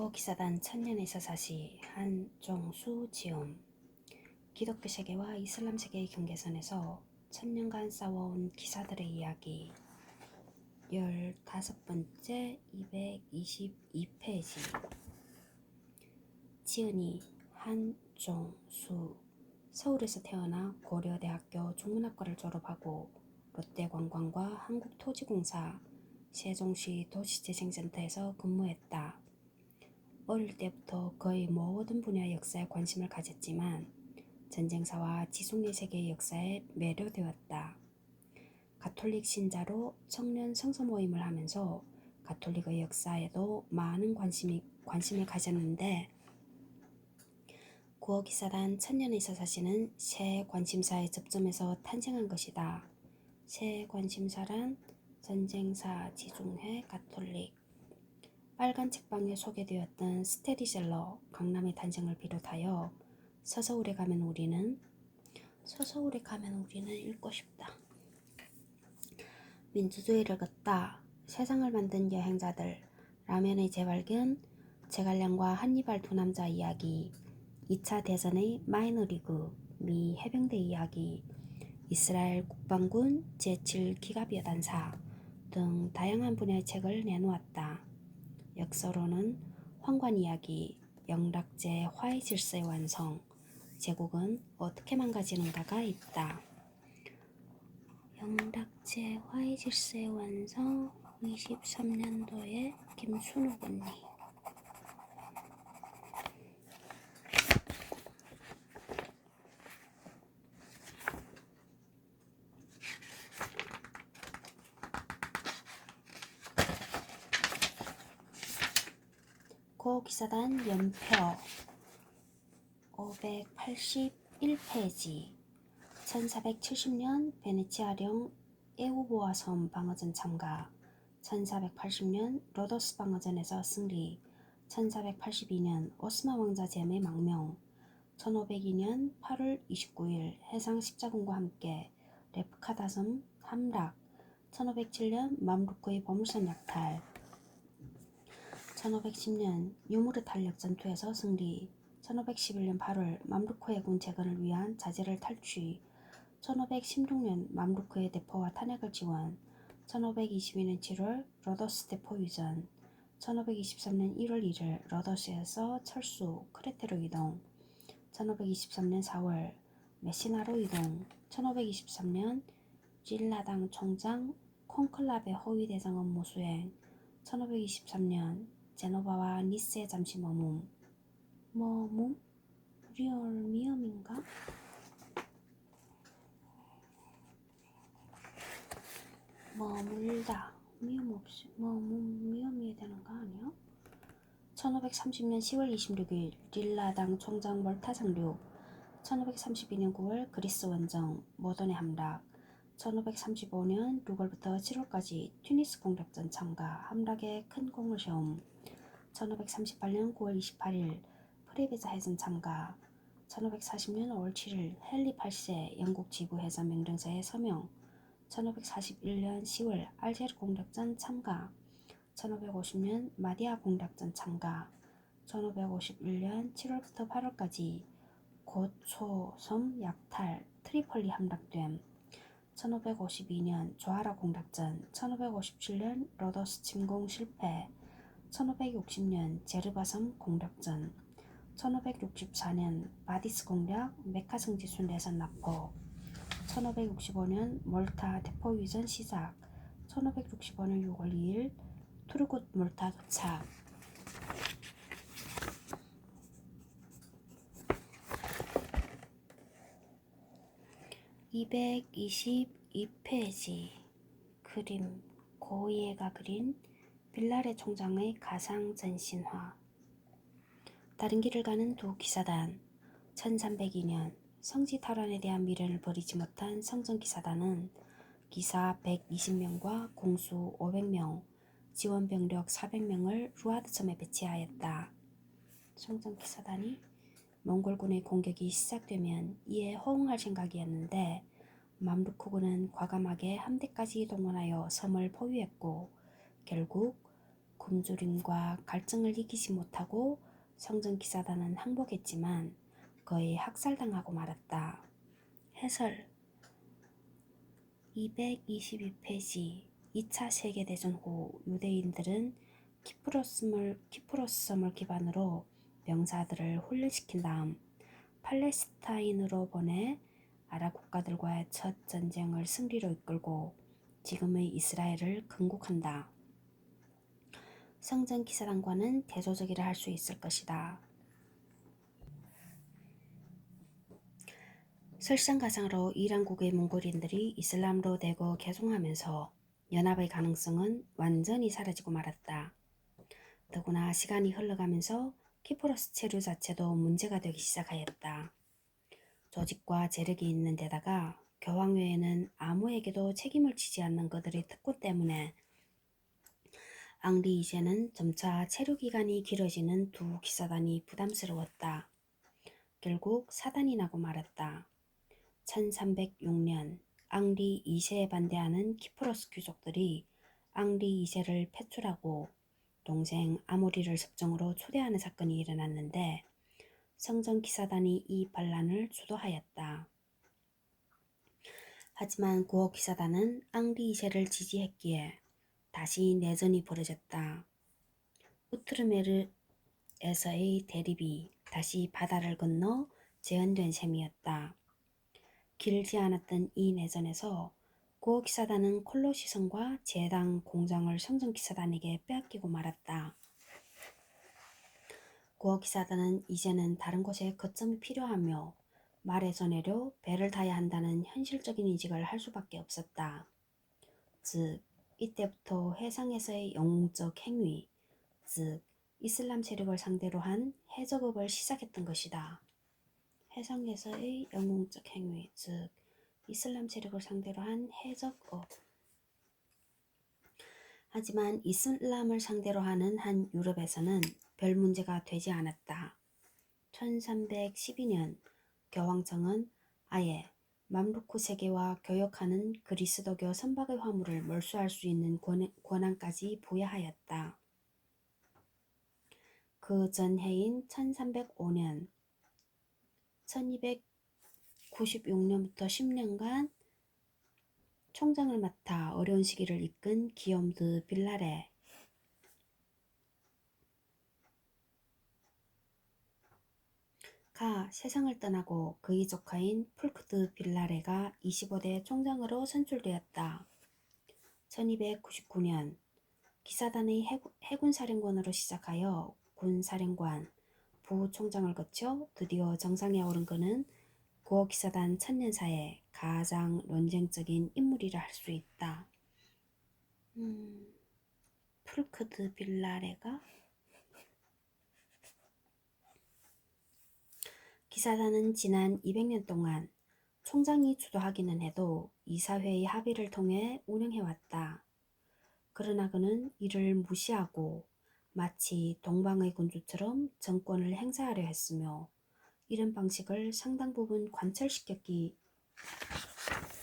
고기사단 천년의 서사시 한종수 지음. 기독교 세계와 이슬람 세계의 경계선에서 천년간 싸워온 기사들의 이야기 15번째 222페이지. 지은이 한종수. 서울에서 태어나 고려대학교 중문학과를 졸업하고 롯데관광과 한국토지공사 세종시 도시재생센터에서 근무했다. 어릴 때부터 거의 모든 분야의 역사에 관심을 가졌지만 전쟁사와 지속의 세계의 역사에 매료되었다. 가톨릭 신자로 청년 성서 모임을 하면서 가톨릭의 역사에도 많은 관심을 가졌는데 구어기사단 천년의 서사시는 새 관심사의 접점에서 탄생한 것이다. 새 관심사란 전쟁사, 지중해, 가톨릭. 빨간 책방에 소개되었던 스테디셀러 강남의 탄생을 비롯하여 서서울에 가면 우리는 읽고 싶다. 민주주의를 걷다. 세상을 만든 여행자들. 라면의 재발견. 제갈량과 한니발 두 남자 이야기. 2차 대전의 마이너리그. 미 해병대 이야기. 이스라엘 국방군 제7기갑여단사 등 다양한 분야의 책을 내놓았다. 역서로는 황관 이야기, 영락제 화해 질서의 완성, 제국은 어떻게 망가지는가가 있다. 영락제 화해 질서의 완성 23년도에 김순옥 언니. 고기사단 연표 581페이지. 1470년 베네치아령 에우보아 섬 방어전 참가. 1480년 로도스 방어전에서 승리. 1482년 오스만 왕자 제임의 망명. 1502년 8월 29일 해상 십자군과 함께 레프카다 섬 함락. 1507년 맘루크의 보물선 약탈. 1510년 유무르 탄력 전투에서 승리. 1511년 8월 맘루크 해군 재건을 위한 자재를 탈취. 1516년 맘루크의 대포와 탄약을 지원. 1522년 7월 로도스 대포 유전. 1523년 1월 1일 로도스에서 철수 크레테로 이동. 1523년 4월 메시나로 이동. 1523년 질라당 총장 콘클라베 허위 대상 업무 수행. 1523년 제노바와 니스에 잠시 머문. 리얼미엄인가? 머물다. 미움 없이 미움이어야 되는 거 아니야? 1530년 10월 26일 릴라당 총장 멀타 상륙. 1532년 9월 그리스 원정 모돈의 함락. 1535년 6월부터 7월까지 튜니스 공작전 참가. 함락에 큰 공을 세움. 1538년 9월 28일 프리베자 해전 참가. 1540년 5월 7일 헨리 8세 영국 지부 해전 명령서에 서명. 1541년 10월 알제르 공작전 참가. 1550년 마디아 공작전 참가. 1551년 7월부터 8월까지 고초섬 약탈 트리폴리 함락됨. 1552년 조아라 공작전. 1557년 로도스 침공 실패. 1560년 제르바섬 공작전. 1564년 바디스 공략 메카 성지순 내선 납포. 1565년 몰타 대포 유전 시작. 1565년 6월 2일 투르굿 몰타 도착. (222페이지) 그림 고이에가 그린 빌라레 총장의 가상 전신화. 다른 길을 가는 두 기사단. 1302년 성지 탈환에 대한 미련을 버리지 못한 성전기사단은 기사 120명과 공수 500명, 지원병력 400명을 루아드섬에 배치하였다. 성전기사단이 몽골군의 공격이 시작되면 이에 호응할 생각이었는데 맘루크군은 과감하게 함대까지 동원하여 섬을 포위했고 결국 굶주림과 갈증을 이기지 못하고 성전기사단은 항복했지만 거의 학살당하고 말았다. 해설 222페이지 2차 세계대전 후 유대인들은 키프로스 섬을 기반으로 병사들을 훈련시킨 다음 팔레스타인으로 보내 아랍 국가들과의 첫 전쟁을 승리로 이끌고 지금의 이스라엘을 건국한다. 성전기사단과는 대조적이라 할 수 있을 것이다. 설상가상으로 이란국의 몽골인들이 이슬람으로 대거 개종하면서 연합의 가능성은 완전히 사라지고 말았다. 더구나 시간이 흘러가면서 키프로스 체류 자체도 문제가 되기 시작하였다. 조직과 재력이 있는 데다가 교황 외에는 아무에게도 책임을 지지 않는 그들의 특권 때문에 앙리 2세는 점차 체류 기간이 길어지는 두 기사단이 부담스러웠다. 결국 사단이 나고 말았다. 1306년 앙리 2세에 반대하는 키프로스 귀족들이 앙리 2세를 폐출하고 동생 아모리를 습정으로 초대하는 사건이 일어났는데 성전기사단이 이 반란을 주도하였다. 하지만 구어기사단은 앙리 2세를 지지했기에 다시 내전이 벌어졌다. 우트르메르에서의 대립이 다시 바다를 건너 재현된 셈이었다. 길지 않았던 이 내전에서 구어기사단은 콜로시성과 제당 공장을 성전기사단에게 빼앗기고 말았다. 구어기사단은 이제는 다른 곳에 거점이 필요하며 말에서 내려 배를 타야 한다는 현실적인 인식을 할 수밖에 없었다. 즉 이때부터 해상에서의 영웅적 행위, 즉 이슬람 세력을 상대로 한 해적업을 시작했던 것이다. 해상에서의 영웅적 행위, 즉 이슬람 세력을 상대로 한 해적업. 하지만 이슬람을 상대로 하는 한 유럽에서는 별 문제가 되지 않았다. 1312년 교황청은 아예 맘루크 세계와 교역하는 그리스도교 선박의 화물을 몰수할 수 있는 권한까지 부여하였다. 그 전해인 1305년 1296년부터 10년간 총장을 맡아 어려운 시기를 이끈 기욤 드 빌라레가 세상을 떠나고 그의 조카인 폴크 드 빌라레가 25대 총장으로 선출되었다. 1299년 기사단의 해군사령관으로 시작하여 군사령관, 부총장을 거쳐 드디어 정상에 오른 그는 구어기사단 천년사의 가장 논쟁적인 인물이라 할 수 있다. 폴크드 빌라레가 기사단은 지난 200년 동안 총장이 주도하기는 해도 이사회의 합의를 통해 운영해왔다. 그러나 그는 이를 무시하고 마치 동방의 군주처럼 정권을 행사하려 했으며 이런 방식을 상당 부분 관철시켰기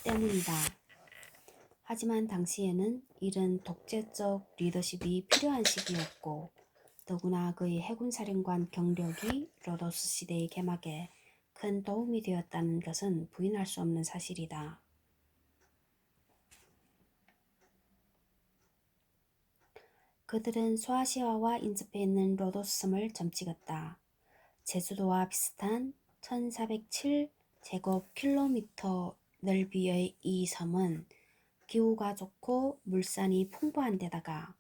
때문이다. 하지만 당시에는 이런 독재적 리더십이 필요한 시기였고 더구나 그의 해군사령관 경력이 로도스 시대의 개막에 큰 도움이 되었다는 것은 부인할 수 없는 사실이다. 그들은 소아시아와 인접해 있는 로도스 섬을 점찍었다. 제주도와 비슷한 1407제곱킬로미터 넓이의 이 섬은 기후가 좋고 물산이 풍부한 데다가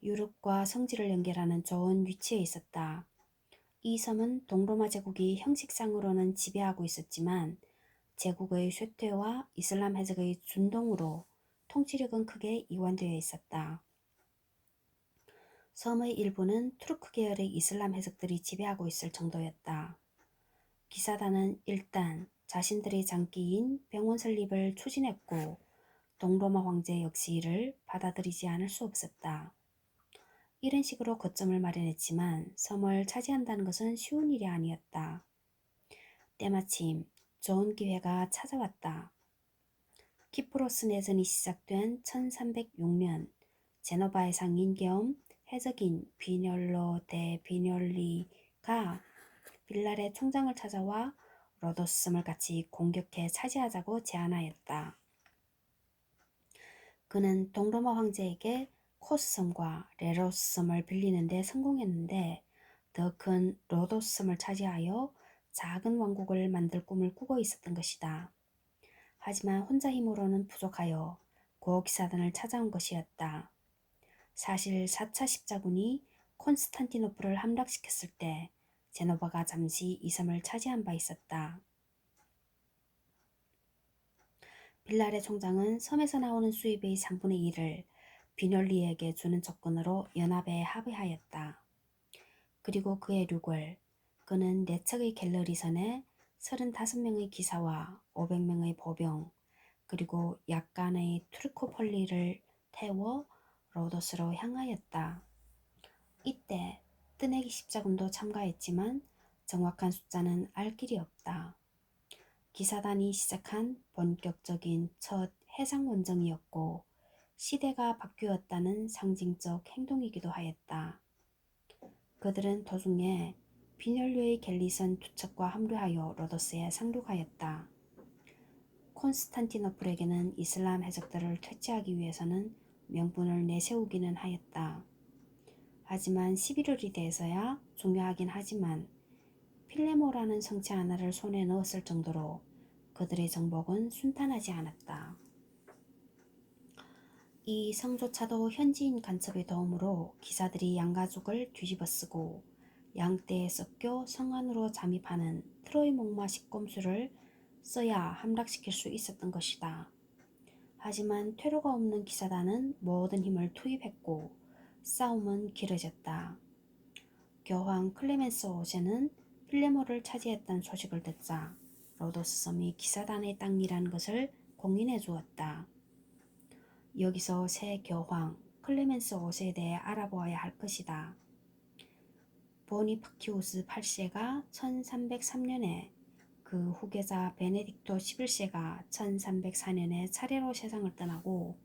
유럽과 성지를 연결하는 좋은 위치에 있었다. 이 섬은 동로마 제국이 형식상으로는 지배하고 있었지만 제국의 쇠퇴와 이슬람 해적의 준동으로 통치력은 크게 이완되어 있었다. 섬의 일부는 투르크 계열의 이슬람 해적들이 지배하고 있을 정도였다. 기사단은 일단 자신들의 장기인 병원 설립을 추진했고 동로마 황제 역시 이를 받아들이지 않을 수 없었다. 이런 식으로 거점을 마련했지만 섬을 차지한다는 것은 쉬운 일이 아니었다. 때마침 좋은 기회가 찾아왔다. 키프로스 내전이 시작된 1306년 제노바의 상인 겸 해적인 비뇰로 대 비뇰리가 빌랄의 총장을 찾아와 로도스섬을 같이 공격해 차지하자고 제안하였다. 그는 동로마 황제에게 코스섬과 레로스섬을 빌리는 데 성공했는데 더 큰 로도스섬을 차지하여 작은 왕국을 만들 꿈을 꾸고 있었던 것이다. 하지만 혼자 힘으로는 부족하여 고기사단을 찾아온 것이었다. 사실 4차 십자군이 콘스탄티노플을 함락시켰을 때 제노바가 잠시 이 섬을 차지한 바 있었다. 빌랄의 총장은 섬에서 나오는 수입의 3분의 1을 비뇰리에게 주는 조건으로 연합에 합의하였다. 그리고 그의 륙을 그는 4척의 갤러리선에 35명의 기사와 500명의 보병 그리고 약간의 투르코폴리를 태워 로도스로 향하였다. 이때 뜨내기 십자군도 참가했지만 정확한 숫자는 알 길이 없다. 기사단이 시작한 본격적인 첫 해상 원정이었고 시대가 바뀌었다는 상징적 행동이기도 하였다. 그들은 도중에 비뇰리의 갤리선 2척과 합류하여 로도스에 상륙하였다. 콘스탄티노플에게는 이슬람 해적들을 퇴치하기 위해서는 명분을 내세우기는 하였다. 하지만 11월이 돼서야 중요하긴 하지만 필레모라는 성체 하나를 손에 넣었을 정도로 그들의 정복은 순탄하지 않았다. 이 성조차도 현지인 간첩의 도움으로 기사들이 양가죽을 뒤집어쓰고 양떼에 섞여 성 안으로 잠입하는 트로이 목마 식검수를 써야 함락시킬 수 있었던 것이다. 하지만 퇴로가 없는 기사단은 모든 힘을 투입했고 싸움은 길어졌다. 교황 클레멘스 5세는 필레모를 차지했다는 소식을 듣자 로도스 섬이 기사단의 땅이라는 것을 공인해 주었다. 여기서 새 교황 클레멘스 5세에 대해 알아보아야 할 것이다. 보니파키우스 8세가 1303년에 그 후계자 베네딕토 11세가 1304년에 차례로 세상을 떠나고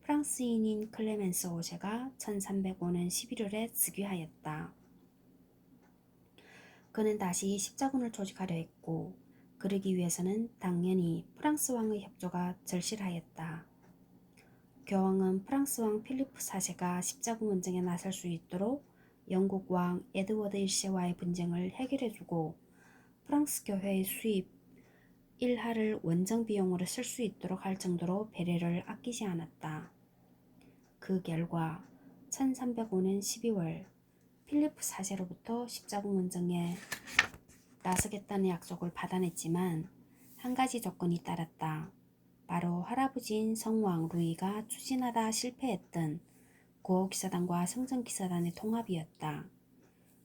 프랑스인인 클레멘스 5세가 1305년 11월에 즉위하였다. 그는 다시 십자군을 조직하려 했고 그러기 위해서는 당연히 프랑스 왕의 협조가 절실하였다. 교황은 프랑스 왕 필리프 4세가 십자군 원정에 나설 수 있도록 영국 왕 에드워드 1세와의 분쟁을 해결해주고 프랑스 교회의 수입 1하를 원정 비용으로 쓸 수 있도록 할 정도로 배려를 아끼지 않았다. 그 결과 1305년 12월 필리프 4세로부터 십자군 원정에 나서겠다는 약속을 받아냈지만 한 가지 조건이 따랐다. 바로 할아버지인 성왕 루이가 추진하다 실패했던 고기사단과 성전기사단의 통합이었다.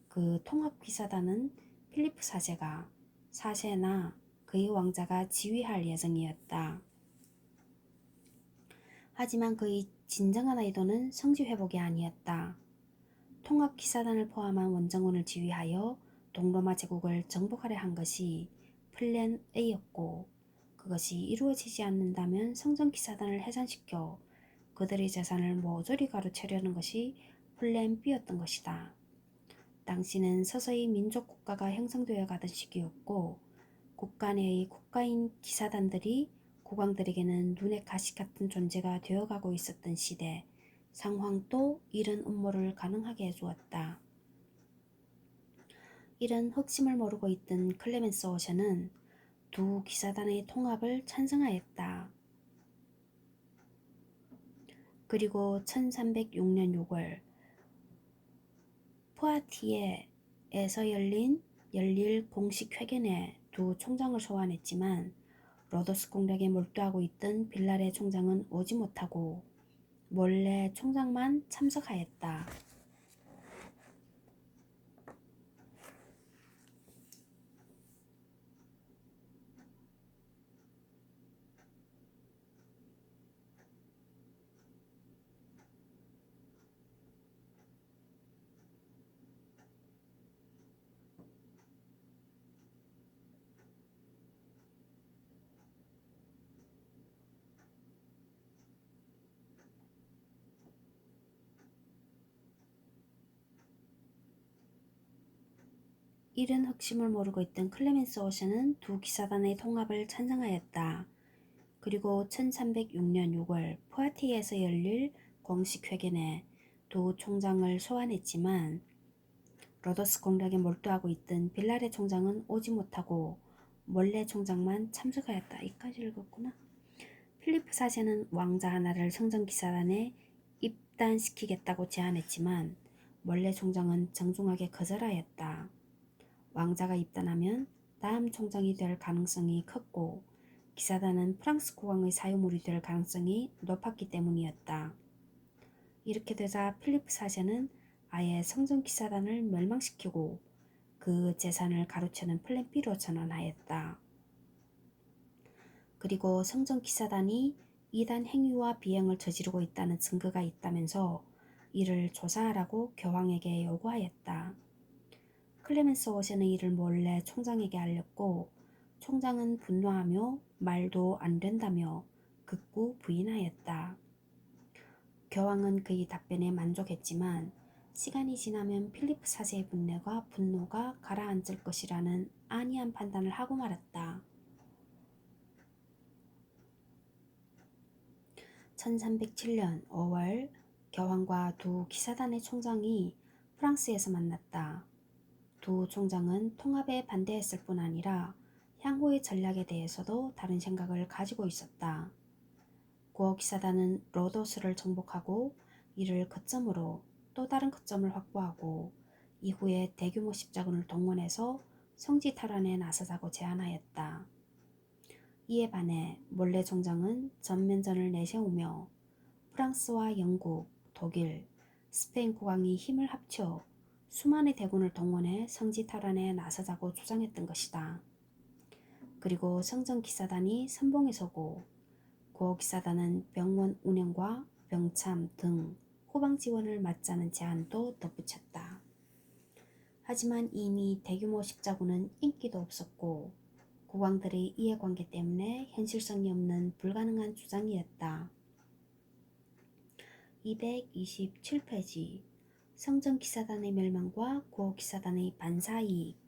그 통합기사단은 필리프 4세가 4세나 그의 왕자가 지휘할 예정이었다. 하지만 그의 진정한 의도는 성지회복이 아니었다. 통합기사단을 포함한 원정군을 지휘하여 동로마 제국을 정복하려 한 것이 플랜 A였고 그것이 이루어지지 않는다면 성전기사단을 해산시켜 그들의 재산을 모조리 가로채려는 것이 플랜 B였던 것이다. 당시는 서서히 민족국가가 형성되어 가던 시기였고 국가 내의 국가인 기사단들이 국왕들에게는 눈의 가시 같은 존재가 되어가고 있었던 시대, 상황도 이런 음모를 가능하게 해주었다. 이런 흑심을 모르고 있던 클레멘스 5세는 두 기사단의 통합을 찬성하였다. 그리고 1306년 6월 푸아티에에서 열릴 공식 회견에 두 총장을 소환했지만 로도스 공략에 몰두하고 있던 빌랄의 총장은 오지 못하고 몰래 총장만 참석하였다. 이른核심을 모르고 있던 클레멘스 오션은 두 기사단의 통합을 찬성하였다. 그리고 1306년 6월 포아티에서 열릴 공식 회견에 두 총장을 소환했지만 로더스 공략에 몰두하고 있던 빌라레 총장은 오지 못하고 몰레 총장만 참석하였다. 이까지 읽었구나. 필리프 사제는 왕자 하나를 성전기사단에 입단시키겠다고 제안했지만 몰레 총장은 정중하게 거절하였다. 왕자가 입단하면 다음 총장이 될 가능성이 컸고 기사단은 프랑스 국왕의 사유물이 될 가능성이 높았기 때문이었다. 이렇게 되자 필리프 사제는 아예 성전기사단을 멸망시키고 그 재산을 가로채는 플랜 B로 전환하였다. 그리고 성전기사단이 이단 행위와 비행을 저지르고 있다는 증거가 있다면서 이를 조사하라고 교황에게 요구하였다. 클레멘스 오션은 이를 몰래 총장에게 알렸고 총장은 분노하며 말도 안 된다며 극구 부인하였다. 교황은 그의 답변에 만족했지만 시간이 지나면 필리프 사제의 분노가 가라앉을 것이라는 안이한 판단을 하고 말았다. 1307년 5월 교황과 두 기사단의 총장이 프랑스에서 만났다. 두 총장은 통합에 반대했을 뿐 아니라 향후의 전략에 대해서도 다른 생각을 가지고 있었다. 구어기사단은 로도스를 정복하고 이를 거점으로 또 다른 거점을 확보하고 이후에 대규모 십자군을 동원해서 성지 탈환에 나서자고 제안하였다. 이에 반해 몰레 총장은 전면전을 내세우며 프랑스와 영국, 독일, 스페인 국왕이 힘을 합쳐 수만의 대군을 동원해 성지 탈환에 나서자고 주장했던 것이다. 그리고 성전기사단이 선봉에 서고 구어기사단은 병원 운영과 병참 등 후방 지원을 맡자는 제안도 덧붙였다. 하지만 이미 대규모 십자군은 인기도 없었고 국왕들의 이해관계 때문에 현실성이 없는 불가능한 주장이었다. 227페이지 성전기사단의 멸망과 구어기사단의 반사이익.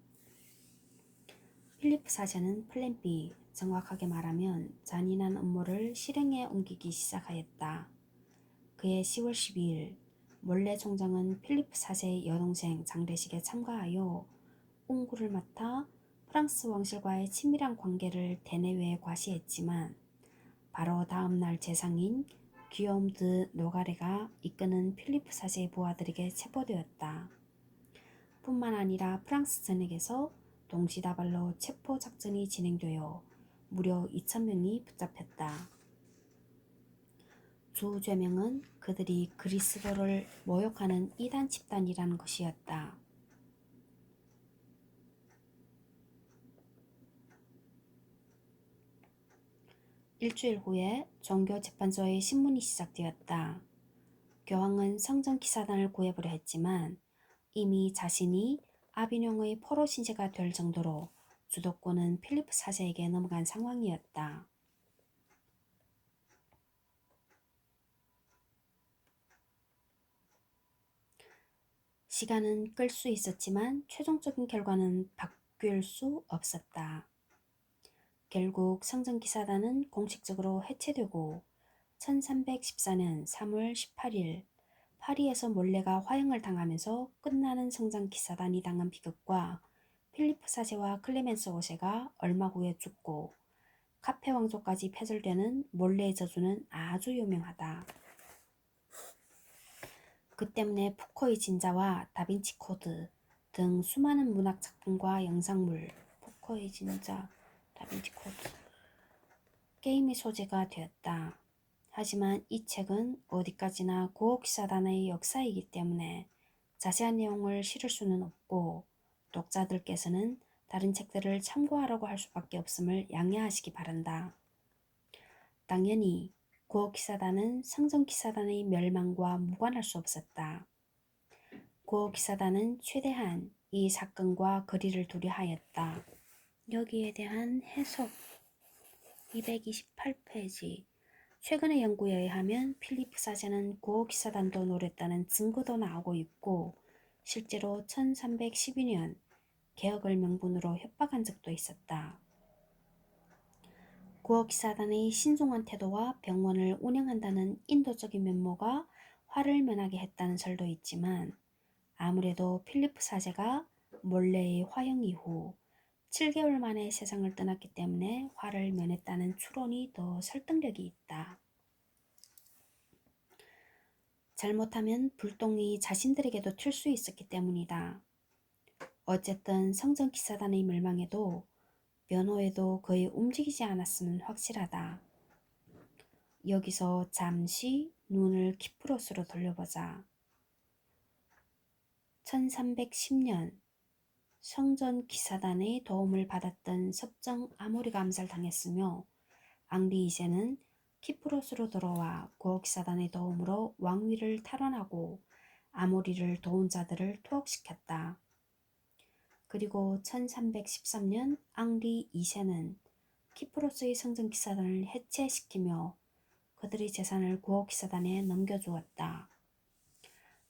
필리프 사제는 플랜 B, 정확하게 말하면 잔인한 음모를 실행에 옮기기 시작하였다. 그해 10월 12일 몰레 총장은 필리프 사제의 여동생 장례식에 참가하여 옹구를 맡아 프랑스 왕실과의 친밀한 관계를 대내외에 과시했지만 바로 다음 날 재상인 귀여움 드 노가레가 이끄는 필리프 사제의 부하들에게 체포되었다. 뿐만 아니라 프랑스 전역에서 동시다발로 체포 작전이 진행되어 무려 2,000명이 붙잡혔다. 주 죄명은 그들이 그리스도를 모욕하는 이단 집단이라는 것이었다. 일주일 후에 종교재판소의 신문이 시작되었다. 교황은 성전기사단을 구해보려 했지만 이미 자신이 아비뇽의 포로 신세가 될 정도로 주도권은 필리프 사제에게 넘어간 상황이었다. 시간은 끌 수 있었지만 최종적인 결과는 바뀔 수 없었다. 결국 성전기사단은 공식적으로 해체되고 1314년 3월 18일 파리에서 몰레가 화형을 당하면서 끝나는 성전기사단이 당한 비극과 필리프 사제와 클레멘스 5세가 얼마 후에 죽고 카페 왕조까지 폐절되는 몰레의 저주는 아주 유명하다. 그 때문에 푸코의 진자와 다빈치 코드 등 수많은 문학 작품과 영상물, 푸코의 진자, 다빈치 코드, 게임의 소재가 되었다. 하지만 이 책은 어디까지나 구어기사단의 역사이기 때문에 자세한 내용을 실을 수는 없고 독자들께서는 다른 책들을 참고하라고 할 수밖에 없음을 양해하시기 바란다. 당연히 구어기사단은 성전기사단의 멸망과 무관할 수 없었다. 구어기사단은 최대한 이 사건과 거리를 두려 하였다. 여기에 대한 해석 228페이지 최근의 연구에 의하면 필리프 사제는 구어기사단도 노렸다는 증거도 나오고 있고 실제로 1312년 개혁을 명분으로 협박한 적도 있었다. 구어기사단의 신중한 태도와 병원을 운영한다는 인도적인 면모가 화를 면하게 했다는 설도 있지만 아무래도 필리프 사제가 몰래의 화형 이후 7개월 만에 세상을 떠났기 때문에 화를 면했다는 추론이 더 설득력이 있다. 잘못하면 불똥이 자신들에게도 튈 수 있었기 때문이다. 어쨌든 성전기사단의 멸망에도 변호에도 거의 움직이지 않았음은 확실하다. 여기서 잠시 눈을 키프로스로 돌려보자. 1310년 성전기사단의 도움을 받았던 섭정 아모리가 암살당했으며 앙리 2세는 키프로스로 돌아와 구어기사단의 도움으로 왕위를 탈환하고 아모리를 도운 자들을 투옥시켰다. 그리고 1313년 앙리 2세는 키프로스의 성전기사단을 해체시키며 그들의 재산을 구어기사단에 넘겨주었다.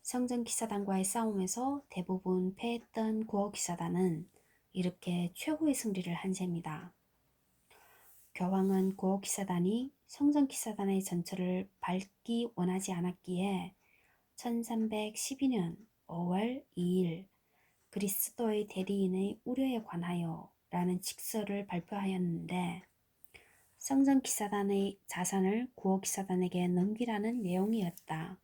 성전기사단과의 싸움에서 대부분 패했던 구어기사단은 이렇게 최후의 승리를 한 셈이다. 교황은 구어기사단이 성전기사단의 전철을 밟기 원하지 않았기에 1312년 5월 2일 그리스도의 대리인의 우려에 관하여 라는 직서를 발표하였는데 성전기사단의 자산을 구어기사단에게 넘기라는 내용이었다.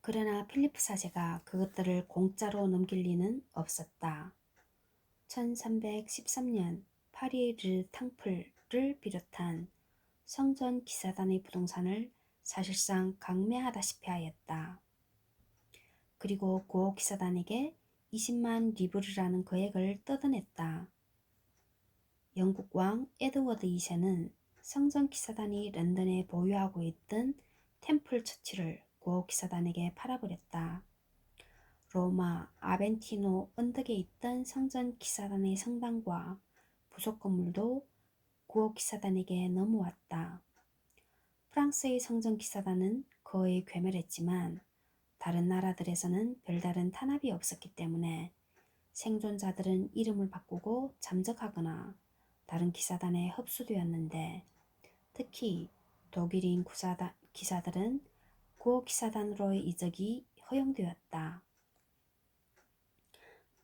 그러나 필리프 사제가 그것들을 공짜로 넘길 리는 없었다. 1313년 파리르 탕플을 비롯한 성전 기사단의 부동산을 사실상 강매하다시피 하였다. 그리고 구어 기사단에게 20만 리브르라는 거액을 뜯어냈다. 영국 왕 에드워드 2세는 성전 기사단이 런던에 보유하고 있던 템플 처치를 구어 기사단에게 팔아버렸다. 로마 아벤티노 언덕에 있던 성전 기사단의 성당과 부속 건물도 구어 기사단에게 넘어왔다. 프랑스의 성전 기사단은 거의 괴멸했지만 다른 나라들에서는 별다른 탄압이 없었기 때문에 생존자들은 이름을 바꾸고 잠적하거나 다른 기사단에 흡수되었는데 특히 독일인 기사들은 구어 기사단으로의 이적이 허용되었다.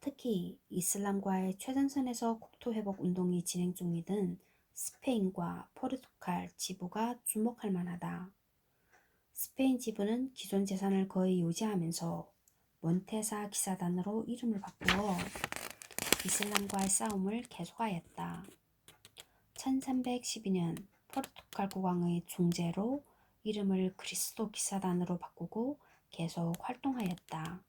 특히 이슬람과의 최전선에서 국토회복 운동이 진행 중이던 스페인과 포르투갈 지부가 주목할 만하다. 스페인 지부는 기존 재산을 거의 유지하면서 몬테사 기사단으로 이름을 바꾸어 이슬람과의 싸움을 계속하였다. 1312년 포르투갈 국왕의 중재로 이름을 그리스도 기사단으로 바꾸고 계속 활동하였다.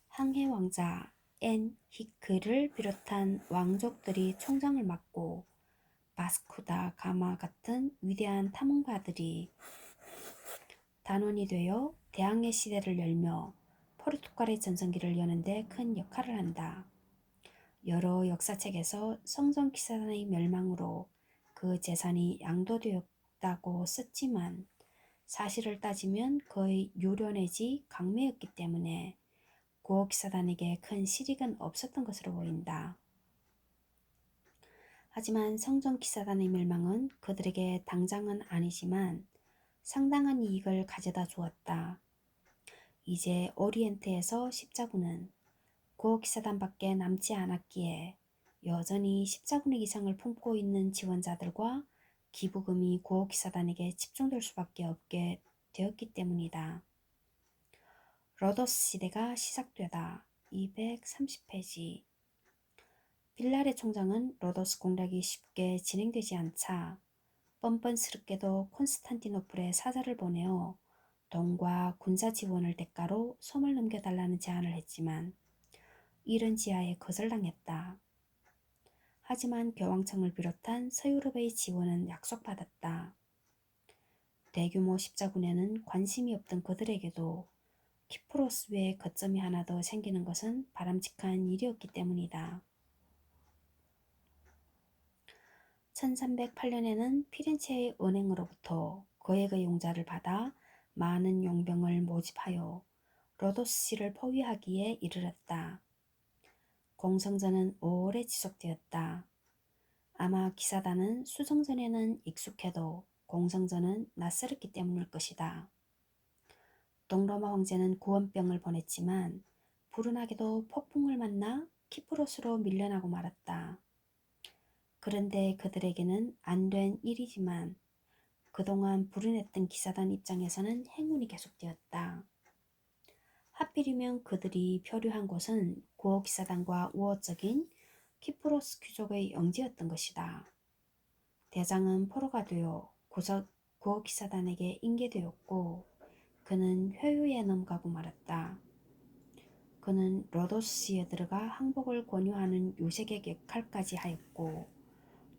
항해 왕자 엔히크를 비롯한 왕족들이 총장을 맡고 바스쿠다 가마 같은 위대한 탐험가들이 단원이 되어 대항해 시대를 열며 포르투갈의 전성기를 여는 데 큰 역할을 한다. 여러 역사책에서 성전기사단의 멸망으로 그 재산이 양도되었다고 썼지만 사실을 따지면 거의 유료 내지 강매였기 때문에 구어기사단에게 큰 실익은 없었던 것으로 보인다. 하지만 성전기사단의 멸망은 그들에게 당장은 아니지만 상당한 이익을 가져다 주었다. 이제 오리엔트에서 십자군은 구어기사단밖에 남지 않았기에 여전히 십자군의 기상을 품고 있는 지원자들과 기부금이 구어기사단에게 집중될 수밖에 없게 되었기 때문이다. 로더스 시대가 시작되다. 230페이지. 빌라레 총장은 로더스 공략이 쉽게 진행되지 않자 뻔뻔스럽게도 콘스탄티노플에 사자를 보내어 돈과 군사 지원을 대가로 섬을 넘겨달라는 제안을 했지만 이른 지하에 거절당했다. 하지만 교황청을 비롯한 서유럽의 지원은 약속받았다. 대규모 십자군에는 관심이 없던 그들에게도 키프로스 외에 거점이 하나 더 생기는 것은 바람직한 일이었기 때문이다. 1308년에는 피렌체의 은행으로부터 거액의 용자를 받아 많은 용병을 모집하여 로도스시를 포위하기에 이르렀다. 공성전은 오래 지속되었다. 아마 기사단은 수성전에는 익숙해도 공성전은 낯설었기 때문일 것이다. 동로마 황제는 구원병을 보냈지만 불운하게도 폭풍을 만나 키프로스로 밀려나고 말았다. 그런데 그들에게는 안 된 일이지만 그동안 불운했던 기사단 입장에서는 행운이 계속되었다. 하필이면 그들이 표류한 곳은 고기사단과 우호적인 키프로스 귀족의 영지였던 것이다. 대장은 포로가 되어 고기사단에게 인계되었고 그는 회유에 넘어가고 말았다. 그는 로도스시에 들어가 항복을 권유하는 요색의 역할까지 하였고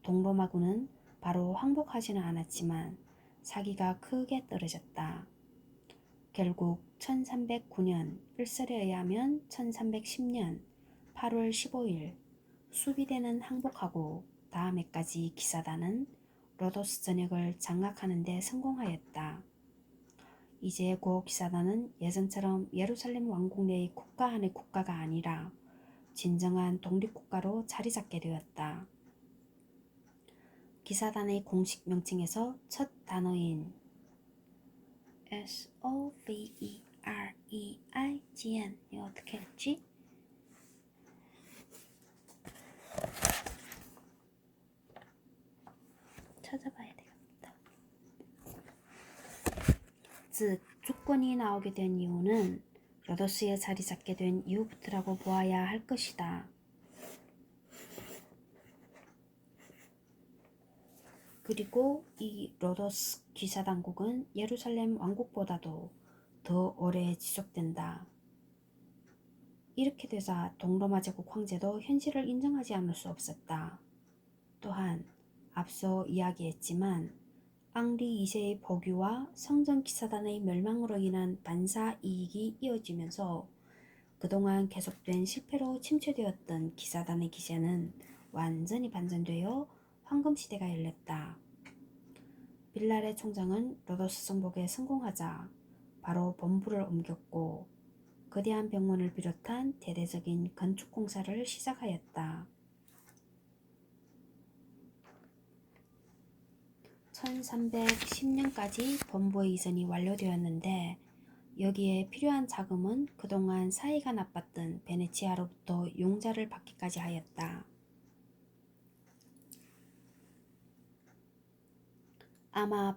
동로마군은 바로 항복하지는 않았지만 사기가 크게 떨어졌다. 결국 1309년 필설에 의하면 1310년 8월 15일 수비대는 항복하고 다음 해까지 기사단은 로도스 전역을 장악하는 데 성공하였다. 이제 고기사단은 예전처럼 예루살렘 왕국 내의 국가 안의 국가가 아니라 진정한 독립국가로 자리잡게 되었다. 기사단의 공식 명칭에서 첫 단어인 SOVEREIGN 이거 어떻게 했지? 찾아봐야 되겠다. 즉 주권이 나오게 된 이유는 로도스에 자리 잡게 된 이후부터라고 보아야 할 것이다. 그리고 이 로도스 기사당국은 예루살렘 왕국보다도 더 오래 지속된다. 이렇게 되자 동로마 제국 황제도 현실을 인정하지 않을 수 없었다. 또한 앞서 이야기했지만 앙리 2세의 포교와 성전 기사단의 멸망으로 인한 반사 이익이 이어지면서 그동안 계속된 실패로 침체되었던 기사단의 기세는 완전히 반전되어 황금시대가 열렸다. 빌라레 총장은 로도스 정복에 성공하자 바로 본부를 옮겼고 거대한 병원을 비롯한 대대적인 건축 공사를 시작하였다. 1310년까지 본부의 이전이 완료되었는데 여기에 필요한 자금은 그동안 사이가 나빴던 베네치아로부터 융자를 받기까지 하였다. 아마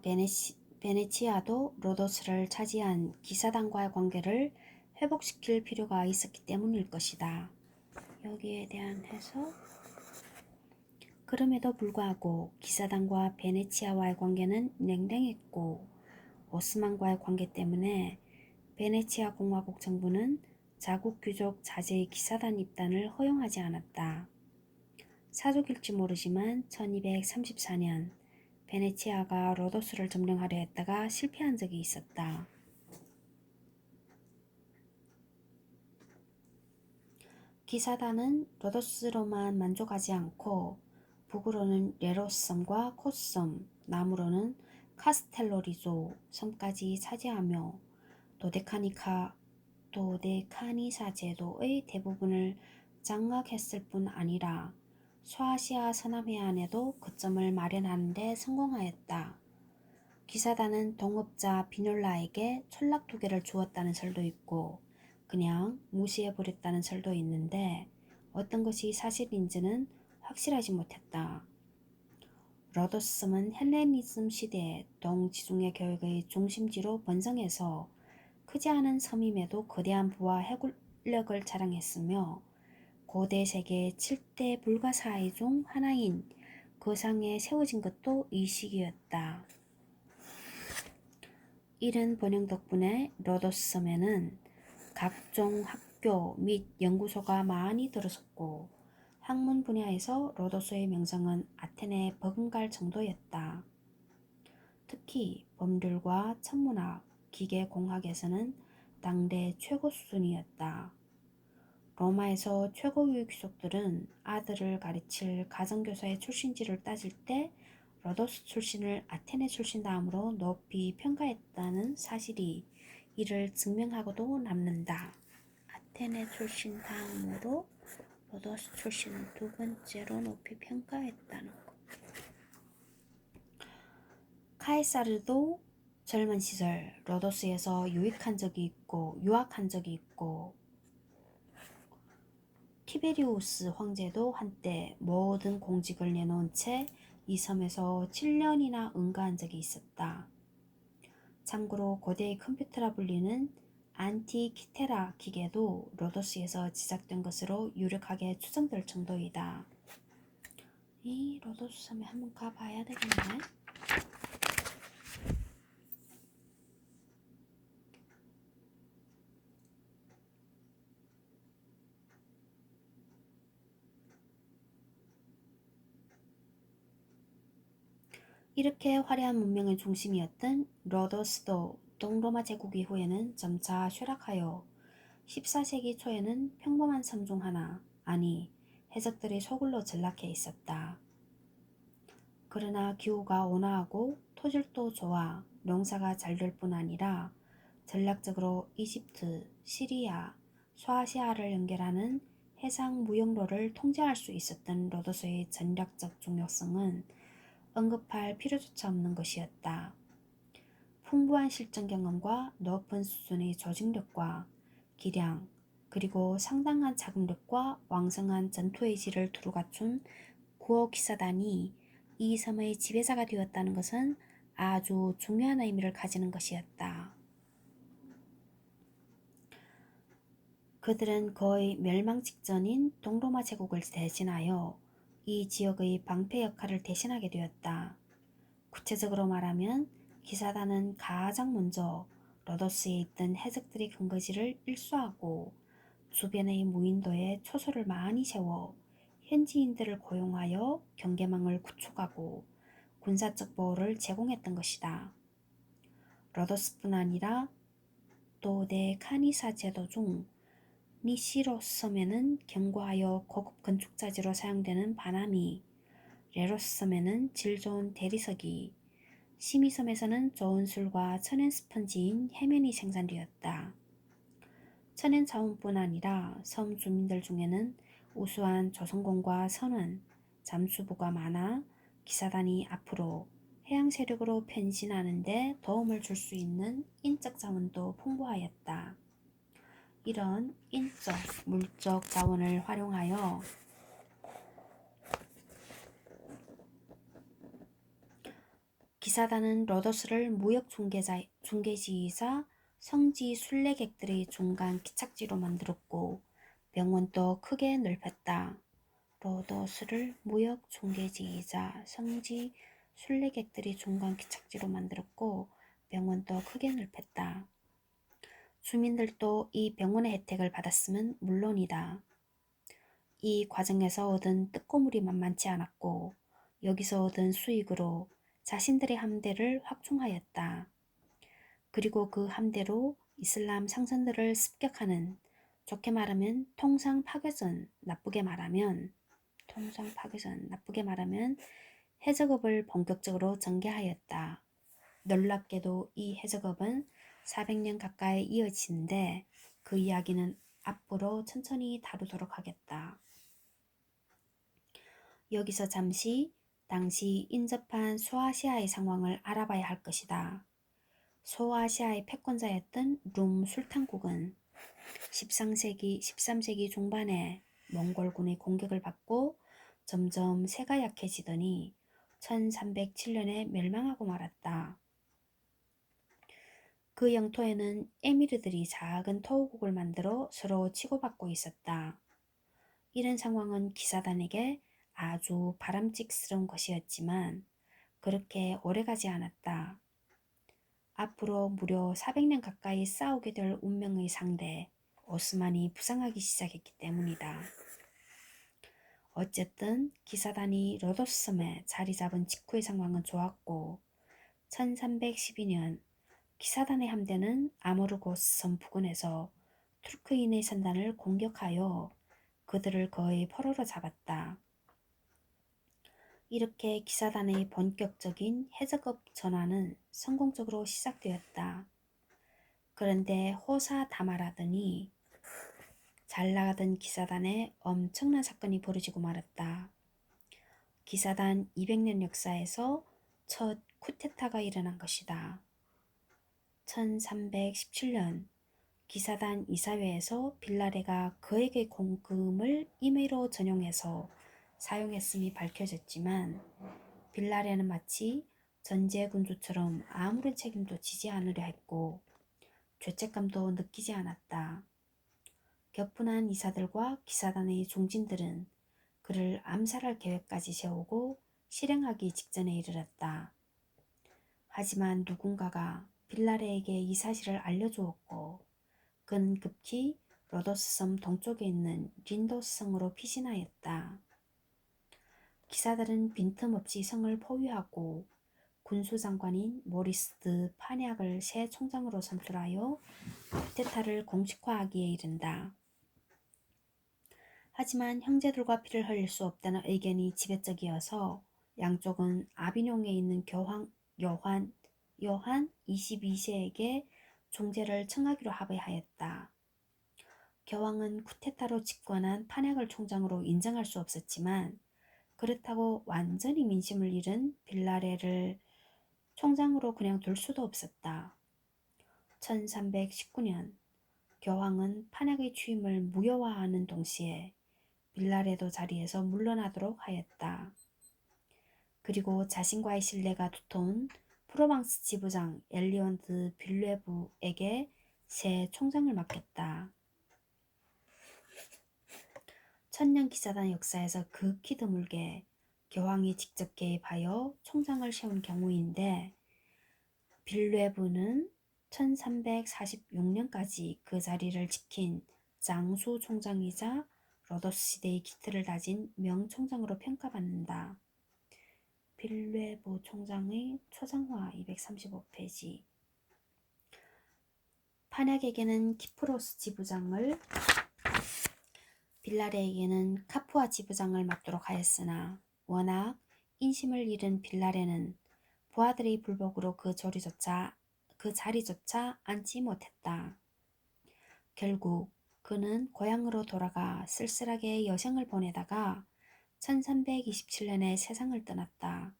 베네치아도 로도스를 차지한 기사단과의 관계를 회복시킬 필요가 있었기 때문일 것이다. 여기에 대한 해석. 그럼에도 불구하고 기사단과 베네치아와의 관계는 냉랭했고 오스만과의 관계 때문에 베네치아 공화국 정부는 자국 귀족 자제의 기사단 입단을 허용하지 않았다. 사족일지 모르지만 1234년 베네치아가 로도스를 점령하려 했다가 실패한 적이 있었다. 기사단은 로도스로만 만족하지 않고 북으로는 레로스 섬과 코스 섬, 남으로는 카스텔로리조 섬까지 차지하며 도데카니사 제도의 대부분을 장악했을 뿐 아니라 소아시아 서남해안에도 거점을 마련하는 데 성공하였다. 기사단은 동업자 비놀라에게 촌락 2개를 주었다는 설도 있고 그냥 무시해버렸다는 설도 있는데 어떤 것이 사실인지는 확실하지 못했다. 로도스 섬은 헬레니즘 시대에 동지중해 교역의 중심지로 번성해서 크지 않은 섬임에도 거대한 부와 해군력을 자랑했으며 고대 세계 7대 불가사의 중 하나인 거상에 세워진 것도 이 시기였다. 이른 번영 덕분에 로도스 섬에는 각종 학교 및 연구소가 많이 들어섰고 학문 분야에서 로도스의 명성은 아테네에 버금갈 정도였다. 특히 법률과 천문학, 기계공학에서는 당대 최고 수준이었다. 로마에서 최고위의 귀족들은 아들을 가르칠 가정교사의 출신지를 따질 때 로도스 출신을 아테네 출신 다음으로 높이 평가했다는 사실이 이를 증명하고도 남는다. 아테네 출신 다음으로 로도스 출신은 두 번째로 높이 평가했다는 것. 카이사르도 젊은 시절 로도스에서 유학한 적이 있고 티베리우스 황제도 한때 모든 공직을 내놓은 채 이 섬에서 7년이나 응가한 적이 있었다. 참고로 고대의 컴퓨터라 불리는 안티키테라 기계도 로도스에서 제작된 것으로 유력하게 추정될 정도이다. 이 로도스 섬에 한번 가봐야 되겠네. 이렇게 화려한 문명의 중심이었던 로도스도 동로마 제국 이후에는 점차 쇠락하여 14세기 초에는 평범한 섬 중 하나, 아니 해적들의 소굴로 전락해 있었다. 그러나 기후가 온화하고 토질도 좋아 농사가 잘 될 뿐 아니라 전략적으로 이집트, 시리아, 소아시아를 연결하는 해상 무역로를 통제할 수 있었던 로도스의 전략적 중요성은 언급할 필요조차 없는 것이었다. 풍부한 실전 경험과 높은 수준의 조직력과 기량, 그리고 상당한 자금력과 왕성한 전투의 질을 두루 갖춘 구호 기사단이 이 섬의 지배자가 되었다는 것은 아주 중요한 의미를 가지는 것이었다. 그들은 거의 멸망 직전인 동로마 제국을 대신하여 이 지역의 방패 역할을 대신하게 되었다. 구체적으로 말하면 기사단은 가장 먼저 로도스에 있던 해적들의 근거지를 일수하고 주변의 무인도에 초소를 많이 세워 현지인들을 고용하여 경계망을 구축하고 군사적 보호를 제공했던 것이다. 로도스뿐 아니라 도데카니사 제도 중 니시로스 섬에는 견고하여 고급 건축자재로 사용되는 바나미, 레로스 섬에는 질 좋은 대리석이, 시미섬에서는 좋은 술과 천연 스펀지인 해면이 생산되었다. 천연 자원뿐 아니라 섬 주민들 중에는 우수한 조선공과 선원, 잠수부가 많아 기사단이 앞으로 해양 세력으로 변신하는 데 도움을 줄 수 있는 인적 자원도 풍부하였다. 이런 인적, 물적 자원을 활용하여 기사단은 로도스를 무역 중개지이자 성지 순례객들의 중간 기착지로 만들었고 병원도 크게 넓혔다. 로도스를 무역 중개지이자 성지 순례객들의 중간 기착지로 만들었고 병원도 크게 넓혔다. 주민들도 이 병원의 혜택을 받았으면 물론이다. 이 과정에서 얻은 뜨꼬물이 만만치 않았고 여기서 얻은 수익으로 자신들의 함대를 확충하였다. 그리고 그 함대로 이슬람 상선들을 습격하는, 좋게 말하면 통상 파괴전, 나쁘게 말하면 해적업을 본격적으로 전개하였다. 놀랍게도 이 해적업은 400년 가까이 이어지는데 그 이야기는 앞으로 천천히 다루도록 하겠다. 여기서 잠시 당시 인접한 소아시아의 상황을 알아봐야 할 것이다. 소아시아의 패권자였던 룸 술탄국은 13세기 중반에 몽골군의 공격을 받고 점점 세가 약해지더니 1307년에 멸망하고 말았다. 그 영토에는 에미르들이 작은 토호국을 만들어 서로 치고받고 있었다. 이런 상황은 기사단에게 아주 바람직스러운 것이었지만 그렇게 오래가지 않았다. 앞으로 무려 400년 가까이 싸우게 될 운명의 상대 오스만이 부상하기 시작했기 때문이다. 어쨌든 기사단이 로도스 섬에 자리 잡은 직후의 상황은 좋았고 1312년 기사단의 함대는 아모르고스 섬 부근에서 투르크인의 선단을 공격하여 그들을 거의 포로로 잡았다. 이렇게 기사단의 본격적인 해적업 전환은 성공적으로 시작되었다. 그런데 호사다마라더니 잘 나가던 기사단에 엄청난 사건이 벌어지고 말았다. 기사단 200년 역사에서 첫 쿠데타가 일어난 것이다. 1317년 기사단 이사회에서 빌라레가 그에게 공금을 임의로 전용해서 사용했음이 밝혀졌지만 빌라레는 마치 전제군주처럼 아무런 책임도 지지 않으려 했고 죄책감도 느끼지 않았다. 격분한 이사들과 기사단의 종진들은 그를 암살할 계획까지 세우고 실행하기 직전에 이르렀다. 하지만 누군가가 빌라레에게 이 사실을 알려주었고 그는 급히 로도스 섬 동쪽에 있는 린도스 성으로 피신하였다. 기사들은 빈틈없이 성을 포위하고 군수장관인 모리스 드 파냑을 새 총장으로 선출하여 쿠데타를 공식화하기에 이른다. 하지만 형제들과 피를 흘릴 수 없다는 의견이 지배적이어서 양쪽은 아비뇽에 있는 요한 22세에게 중재를 청하기로 합의하였다. 교황은 쿠데타로 집권한 파넥을 총장으로 인정할 수 없었지만 그렇다고 완전히 민심을 잃은 빌라레를 총장으로 그냥 둘 수도 없었다. 1319년 교황은 파넥의 취임을 무효화하는 동시에 빌라레도 자리에서 물러나도록 하였다. 그리고 자신과의 신뢰가 두터운 프로방스 지부장 엘리온 드 빌레부에게 새 총장을 맡겼다. 천년 기사단 역사에서 극히 드물게 교황이 직접 개입하여 총장을 세운 경우인데 빌레부는 1346년까지 그 자리를 지킨 장수 총장이자 로도스 시대의 기틀을 다진 명총장으로 평가받는다. 빌레부 총장의 초상화 235페이지. 파넥에게는 키프로스 지부장을 빌라레에게는 카푸아 지부장을 맡도록 하였으나 워낙 인심을 잃은 빌라레는 부하들의 불복으로 그 자리조차 앉지 못했다. 결국 그는 고향으로 돌아가 쓸쓸하게 여생을 보내다가 1327년에 세상을 떠났다.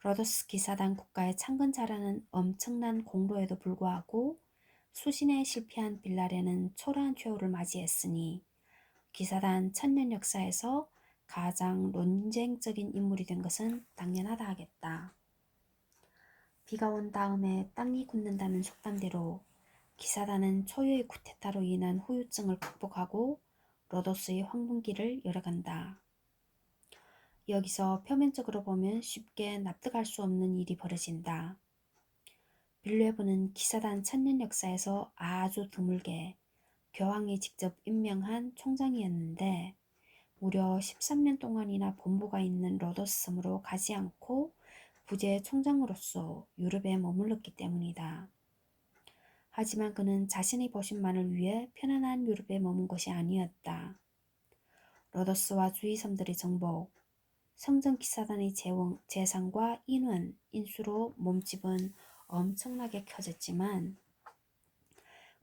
로도스 기사단 국가의 창건자라는 엄청난 공로에도 불구하고 수신에 실패한 빌라레는 초라한 최후를 맞이했으니 기사단 천년 역사에서 가장 논쟁적인 인물이 된 것은 당연하다 하겠다. 비가 온 다음에 땅이 굳는다는 속담대로 기사단은 초유의 쿠데타로 인한 후유증을 극복하고 로도스의 황금기를 열어간다. 여기서 표면적으로 보면 쉽게 납득할 수 없는 일이 벌어진다. 빌레브는 기사단 천년 역사에서 아주 드물게 교황이 직접 임명한 총장이었는데 무려 13년 동안이나 본부가 있는 로도스 섬으로 가지 않고 부재 총장으로서 유럽에 머물렀기 때문이다. 하지만 그는 자신의 보신만을 위해 편안한 유럽에 머문 것이 아니었다. 로도스와 주위 섬들의 정복, 성전 기사단의 재상과 인원, 인수로 몸집은 엄청나게 커졌지만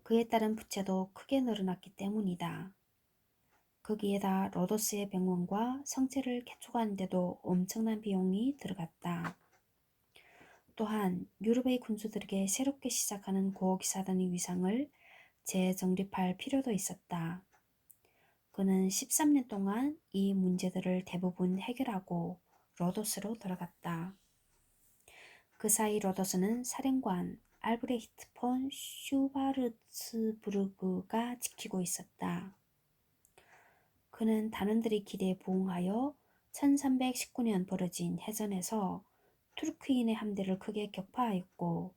그에 따른 부채도 크게 늘어났기 때문이다. 거기에다 로도스의 병원과 성체를 개축하는 데도 엄청난 비용이 들어갔다. 또한 유럽의 군수들에게 새롭게 시작하는 고기사단의 위상을 재정립할 필요도 있었다. 그는 13년 동안 이 문제들을 대부분 해결하고 로도스로 돌아갔다. 그 사이 로도스는 사령관 알브레히트 폰 슈바르츠부르그가 지키고 있었다. 그는 단원들의 기대에 부응하여 1319년 벌어진 해전에서 투르크인의 함대를 크게 격파하였고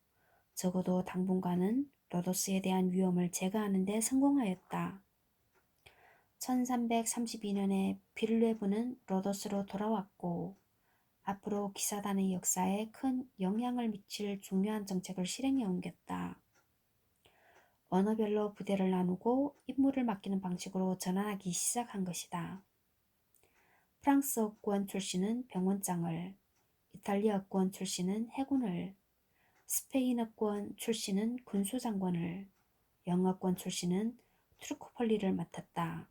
적어도 당분간은 로도스에 대한 위험을 제거하는 데 성공하였다. 1332년에 빌레브는 로도스로 돌아왔고 앞으로 기사단의 역사에 큰 영향을 미칠 중요한 정책을 실행해 옮겼다. 언어별로 부대를 나누고 임무를 맡기는 방식으로 전환하기 시작한 것이다. 프랑스어권 출신은 병원장을, 이탈리아권 출신은 해군을, 스페인어권 출신은 군수장관을, 영어권 출신은 트루코폴리를 맡았다.